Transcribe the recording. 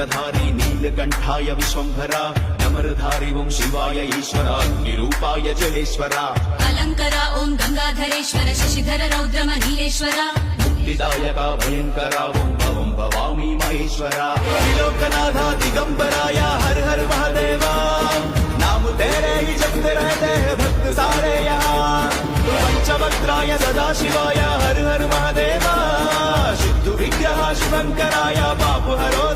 चक्रधारी नीलकंठाय विश्वंभरा डमरधारी ओं शिवाय ईश्वरा निरूपाय जलेश्वरा अलंकरा ओं गंगाधरेश्वर शशिधर रौद्रमनीलेश्वरा मुक्तिदायका भयंकरा ओं भवं भवामि महेश्वरा त्रिलोकनाथा दिगंबराया हर हर महादेवा नाम तेरे ही जपते रहते हैं भक्त सारे यहाँ पंचवक्त्राय सदाशिवाय हर हर महादेवा सिद्धु विग्रह शुभंकराय पाप हरो